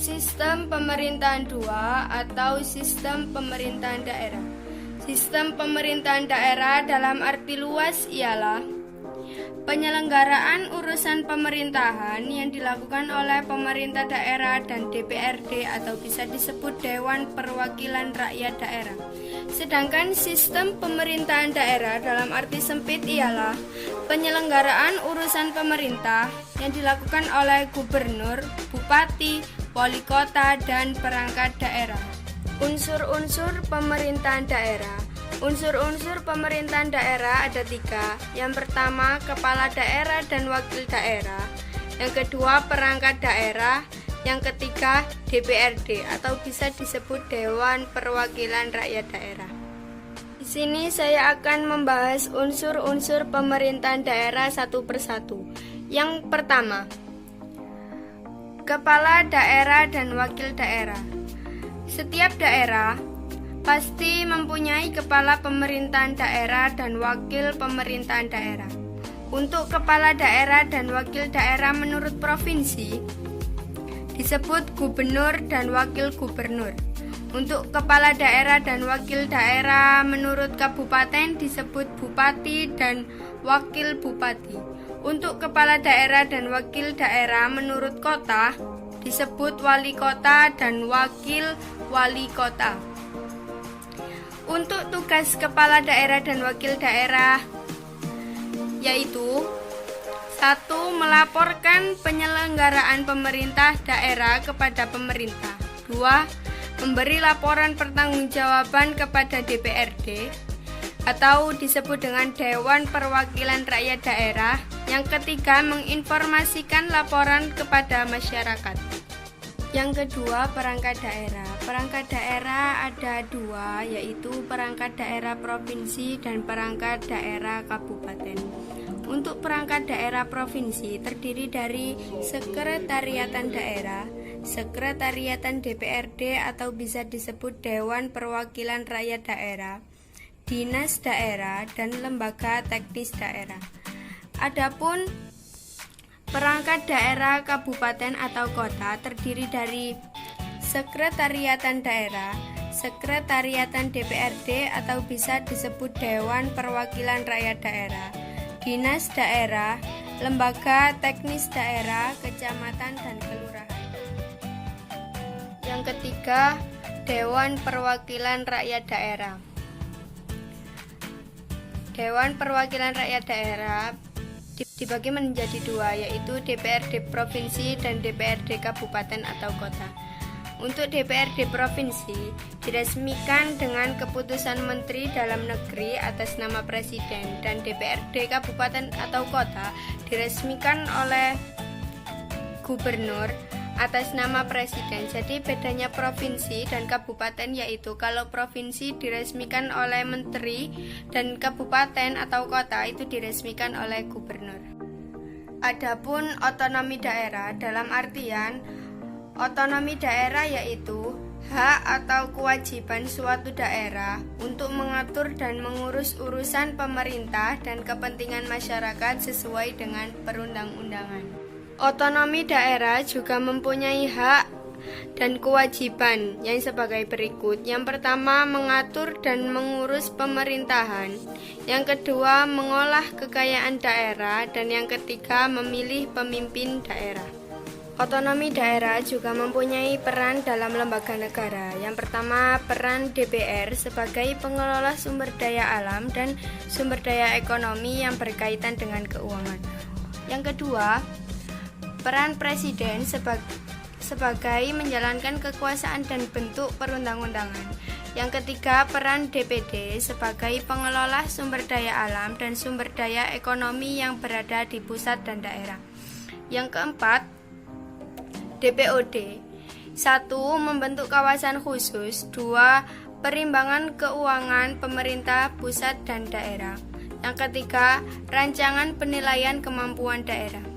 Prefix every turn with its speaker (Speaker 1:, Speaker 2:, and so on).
Speaker 1: Sistem pemerintahan dua atau sistem pemerintahan daerah. Sistem pemerintahan daerah dalam arti luas ialah penyelenggaraan urusan pemerintahan yang dilakukan oleh pemerintah daerah dan DPRD atau bisa disebut Dewan Perwakilan Rakyat Daerah. Sedangkan sistem pemerintahan daerah dalam arti sempit ialah penyelenggaraan urusan pemerintah yang dilakukan oleh gubernur, bupati, wali kota, dan perangkat daerah. Unsur-unsur pemerintahan daerah. Unsur-unsur pemerintahan daerah ada 3. Yang pertama, kepala daerah dan wakil daerah. Yang kedua, perangkat daerah. Yang ketiga, DPRD atau bisa disebut Dewan Perwakilan Rakyat Daerah. Di sini saya akan membahas unsur-unsur pemerintahan daerah satu persatu. Yang pertama, kepala daerah dan wakil daerah. Setiap daerah pasti mempunyai kepala pemerintahan daerah dan wakil pemerintahan daerah. Untuk kepala daerah dan wakil daerah menurut provinsi disebut gubernur dan wakil gubernur. Untuk kepala daerah dan wakil daerah menurut kabupaten disebut bupati dan wakil bupati. Untuk kepala daerah dan wakil daerah menurut kota disebut wali kota dan wakil wali kota. Untuk tugas kepala daerah dan wakil daerah yaitu 1. Melaporkan penyelenggaraan pemerintah daerah kepada pemerintah. 2. Memberi laporan pertanggungjawaban kepada DPRD atau disebut dengan Dewan Perwakilan Rakyat Daerah. Yang ketiga, menginformasikan laporan kepada masyarakat. Yang kedua, perangkat daerah. Perangkat daerah ada 2, yaitu perangkat daerah provinsi dan perangkat daerah kabupaten. Untuk perangkat daerah provinsi terdiri dari sekretariatan daerah, sekretariatan DPRD atau bisa disebut Dewan Perwakilan Rakyat Daerah, dinas daerah, dan lembaga teknis daerah. Adapun perangkat daerah kabupaten atau kota terdiri dari sekretariatan daerah, sekretariatan DPRD atau bisa disebut Dewan Perwakilan Rakyat Daerah, dinas daerah, lembaga teknis daerah, kecamatan, dan kelurahan. Yang ketiga, Dewan Perwakilan Rakyat Daerah. Dewan Perwakilan Rakyat Daerah dibagi menjadi 2, yaitu DPRD Provinsi dan DPRD Kabupaten atau Kota. Untuk DPRD Provinsi diresmikan dengan keputusan Menteri Dalam Negeri atas nama Presiden, dan DPRD Kabupaten atau Kota diresmikan oleh Gubernur atas nama Presiden. Jadi bedanya provinsi dan kabupaten yaitu kalau provinsi diresmikan oleh menteri dan kabupaten atau kota itu diresmikan oleh gubernur. Adapun otonomi daerah dalam artian otonomi daerah yaitu hak atau kewajiban suatu daerah untuk mengatur dan mengurus urusan pemerintah dan kepentingan masyarakat sesuai dengan perundang-undangan. Otonomi daerah juga mempunyai hak dan kewajiban yang sebagai berikut. Yang pertama, mengatur dan mengurus pemerintahan. Yang kedua, mengolah kekayaan daerah. Dan yang ketiga, memilih pemimpin daerah. Otonomi daerah juga mempunyai peran dalam lembaga negara. Yang pertama, peran DPR sebagai pengelola sumber daya alam dan sumber daya ekonomi yang berkaitan dengan keuangan. Yang kedua, peran Presiden sebagai menjalankan kekuasaan dan bentuk perundang-undangan. Yang ketiga, peran DPD sebagai pengelola sumber daya alam dan sumber daya ekonomi yang berada di pusat dan daerah. Yang keempat, DPOD. 1. Membentuk kawasan khusus. 2. Perimbangan keuangan pemerintah pusat dan daerah. Yang ketiga, rancangan penilaian kemampuan daerah.